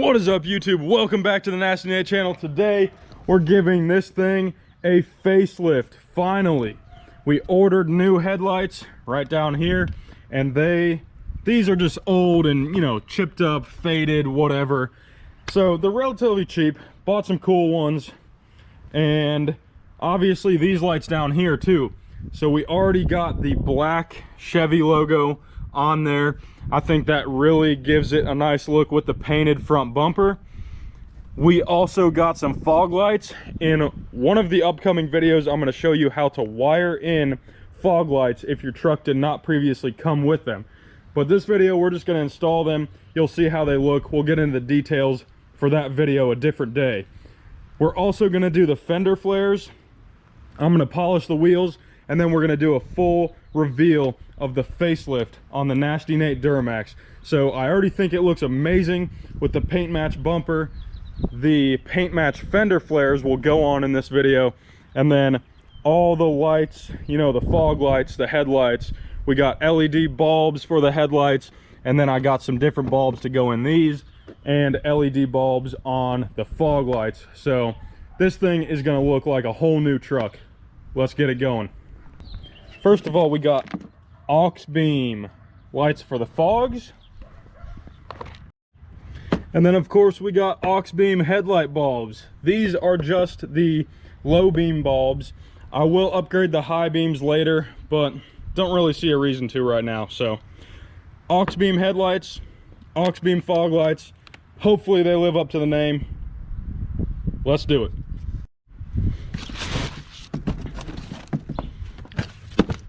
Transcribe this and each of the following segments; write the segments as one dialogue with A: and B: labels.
A: What is up, YouTube? Welcome back to the Nasty Nate channel. Today we're giving this thing a facelift. Finally, we ordered new headlights right down here, and these are just old and, you know, chipped up, faded, whatever. So they're relatively cheap. Bought some cool ones, and obviously these lights down here too. So we already got the black Chevy logo on there. I think that really gives it a nice look with the painted front bumper. We also got some fog lights. In one of the upcoming videos, I'm going to show you how to wire in fog lights if your truck did not previously come with them. But this video, we're just going to install them. You'll see how they look. We'll get into the details for that video a different day. We're also going to do the fender flares. I'm going to polish the wheels, and then we're going to do a full reveal of the facelift on the Nasty Nate Duramax. So I already think it looks amazing with the paint match bumper. The paint match fender flares will go on in this video, and then all the lights, you know, the fog lights, the headlights. We got LED bulbs for the headlights, and then I got some different bulbs to go in these, and LED bulbs on the fog lights. So this thing is going to look like a whole new truck. Let's get it going. First of all, we got Auxbeam lights for the fogs, and then of course we got Auxbeam headlight bulbs. These are just the low beam bulbs. I will upgrade the high beams later, but don't really see a reason to right now. So Auxbeam headlights, Auxbeam fog lights. Hopefully they live up to the name. Let's do it.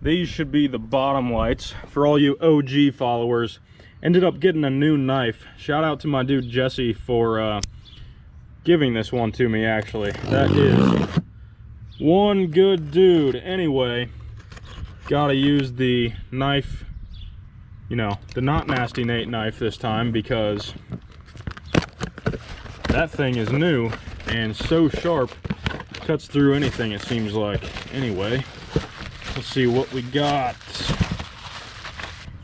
A: These should be the bottom lights for all you OG followers. Ended up getting a new knife. Shout out to my dude Jesse for giving this one to me, actually. That is one good dude. Anyway, gotta use the knife, you know, the not Nasty Nate knife this time, because that thing is new and so sharp. Cuts through anything, it seems like. Anyway, let's see what we got.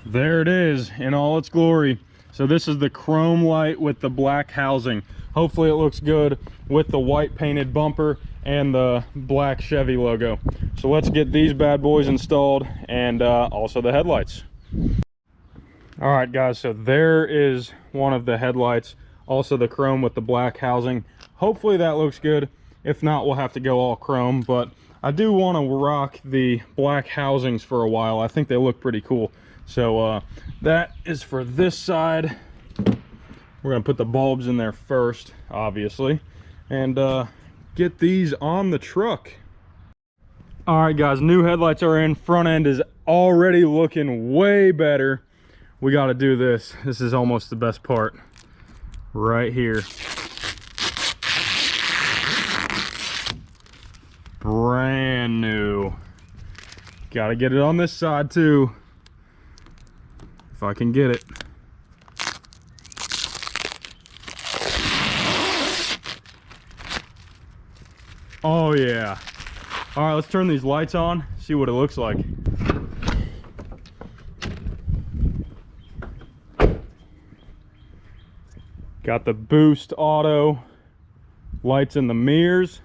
A: There it is in all its glory. So this is the chrome light with the black housing. Hopefully it looks good with the white painted bumper and the black Chevy logo. So let's get these bad boys installed, and also the headlights. All right guys, so there is one of the headlights, also the chrome with the black housing. Hopefully that looks good. If not, we'll have to go all chrome, but I do want to rock the black housings for a while. I think they look pretty cool. So that is for this side. We're going to put the bulbs in there first, obviously, and get these on the truck. All right guys, new headlights are in. Front end is already looking way better. We got to do this. This is almost the best part right here. Brand new. Got to get it on this side too, if I can get it. Oh yeah. All right, let's turn these lights on, see what it looks like. Got the boost auto lights in the mirrors.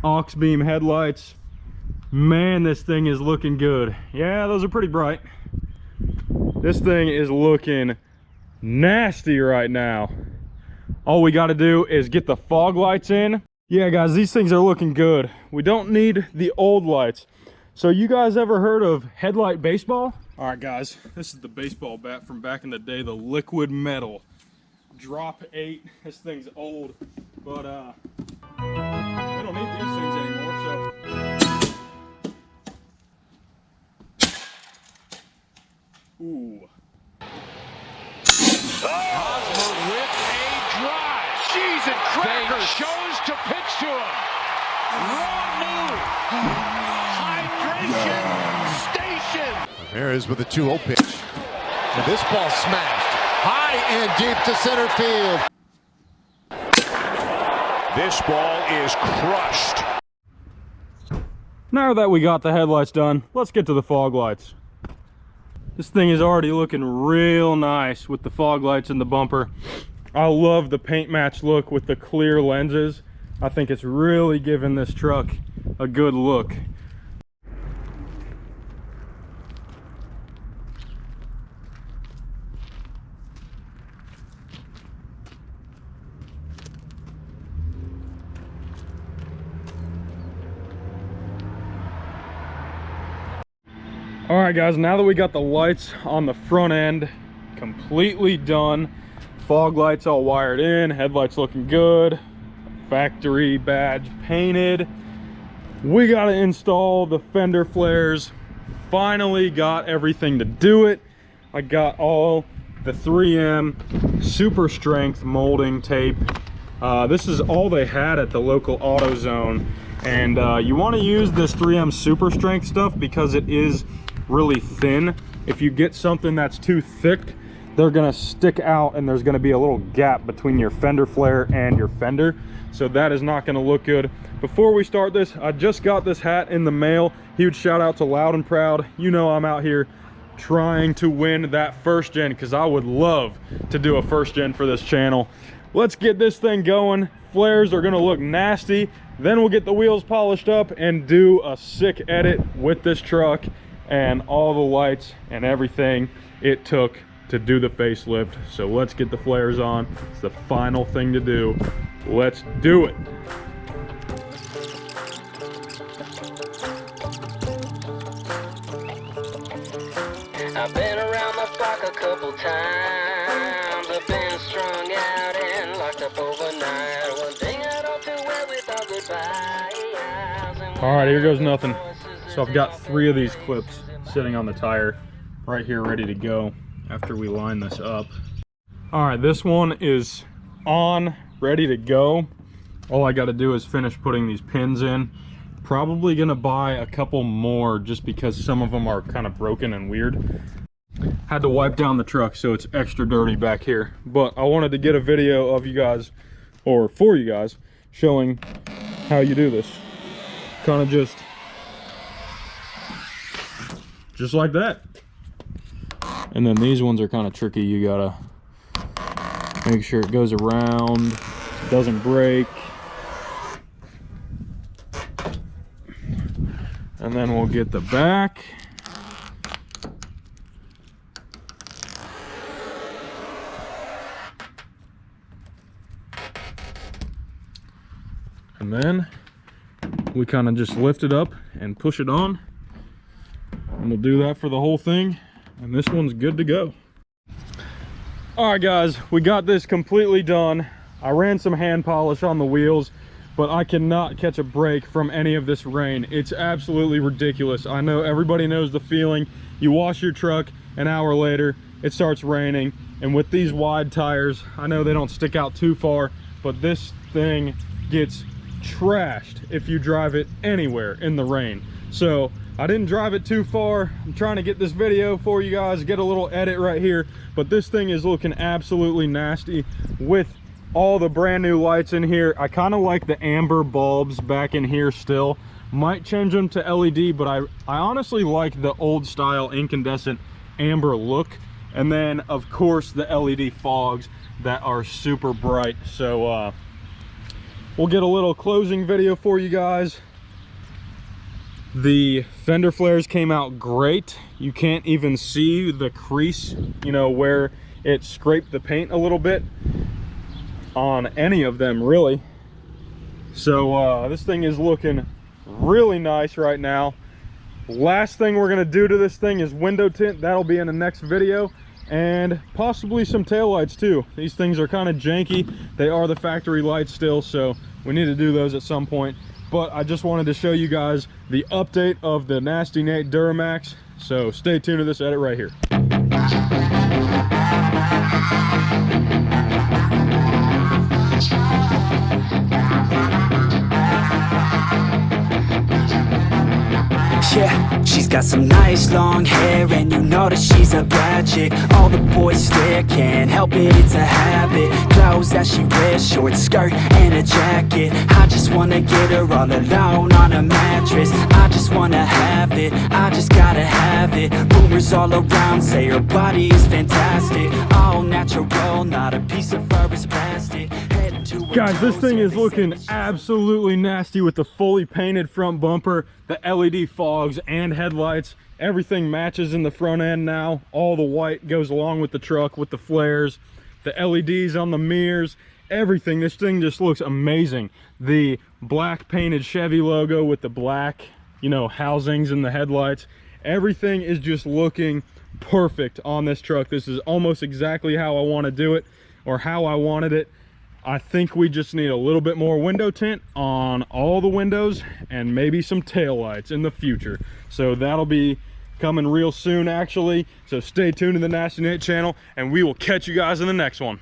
A: Auxbeam headlights. Man, this thing is looking good. Yeah, those are pretty bright. This thing is looking nasty right now. All we got to do is get the fog lights in. Yeah guys, these things are looking good. We don't need the old lights. So you guys ever heard of Headlight baseball? All right guys, this is the baseball bat from back in the day, the liquid metal. Drop 8. This thing's old, but I don't need these things anymore, so. Ooh.
B: Hosmer with a drive. Cheese and crackers. They chose to pitch to him. Wrong move. Hydration station.
C: Ramirez with a 2-0 pitch. And this ball smashed high and deep to center field.
B: This ball is crushed.
A: Now that we got the headlights done, let's get to the fog lights. This thing is already looking real nice with the fog lights in the bumper. I love the paint match look with the clear lenses. I think it's really giving this truck a good look. All right guys, now that we got the lights on the front end completely done, fog lights all wired in, headlights looking good, factory badge painted, we got to install the fender flares. Finally got everything to do it. I got all the 3M super strength molding tape. This is all they had at the local AutoZone, and you want to use this 3M super strength stuff because it is really thin. If you get something that's too thick, they're gonna stick out and there's gonna be a little gap between your fender flare and your fender, so that is not gonna look good. Before we start this, I just got this hat in the mail. Huge shout out to Loud and Proud. You know I'm out here trying to win that first gen because I would love to do a first gen for this channel. Let's get this thing going. Flares are gonna look nasty, then we'll get the wheels polished up and do a sick edit with this truck and all the lights and everything it took to do the facelift. So let's get the flares on. It's the final thing to do. Let's do it.
D: I've been around the block a couple times. I've been strung out and locked up overnight. One thing I don't do well with all goodbyes.
A: All right, here goes nothing. So I've got 3 of these clips sitting on the tire right here ready to go after we line this up. All right, this one is on, ready to go. All I got to do is finish putting these pins in. Probably gonna buy a couple more just because some of them are kind of broken and weird. Had to wipe down the truck so it's extra dirty back here, but I wanted to get a video of you guys, or for you guys, showing how you do this. Kind of just like that. And then these ones are kind of tricky. You gotta make sure it goes around, doesn't break. And then we'll get the back. And then we kind of just lift it up and push it on. And we'll do that for the whole thing. And this one's good to go. All right guys, we got this completely done. I ran some hand polish on the wheels, but I cannot catch a break from any of this rain. It's absolutely ridiculous. I know everybody knows the feeling. You wash your truck, an hour later, it starts raining. And with these wide tires, I know they don't stick out too far, but this thing gets trashed if you drive it anywhere in the rain. So I didn't drive it too far. I'm trying to get this video for you guys, get a little edit right here, but this thing is looking absolutely nasty with all the brand new lights in here. I kind of like the amber bulbs back in here still. Might change them to LED, but I honestly like the old style incandescent amber look. And then of course the LED fogs that are super bright. So we'll get a little closing video for you guys. The fender flares came out great. You can't even see the crease, you know, where it scraped the paint a little bit on any of them really. So this thing is looking really nice right now. Last thing we're gonna do to this thing is window tint. That'll be in the next video, and possibly some taillights too. These things are kind of janky. They are the factory lights still, so we need to do those at some point. But I just wanted to show you guys the update of the Nasty Nate Duramax. So stay tuned to this edit right here.
E: Yeah, She's got some nice long hair, and you know that she's a bad chick. All the boys stare, can't help it, it's a habit. Clothes that she wears, short skirt and a jacket. I just wanna get her all alone on a mattress. I just wanna have it, I just gotta have it. Rumors all around say her body is fantastic. All natural, not a piece of fur is plastic.
A: Guys, this thing is looking absolutely nasty with the fully painted front bumper, the LED fogs and headlights. Everything matches in the front end now. All the white goes along with the truck with the flares, the LEDs on the mirrors, everything. This thing just looks amazing. The black painted Chevy logo with the black, you know, housings in the headlights. Everything is just looking perfect on this truck. This is almost exactly how I want to do it, or how I wanted it. I think we just need a little bit more window tint on all the windows and maybe some tail lights in the future. So that'll be coming real soon actually. So stay tuned to the Nasty Nate channel and we will catch you guys in the next one.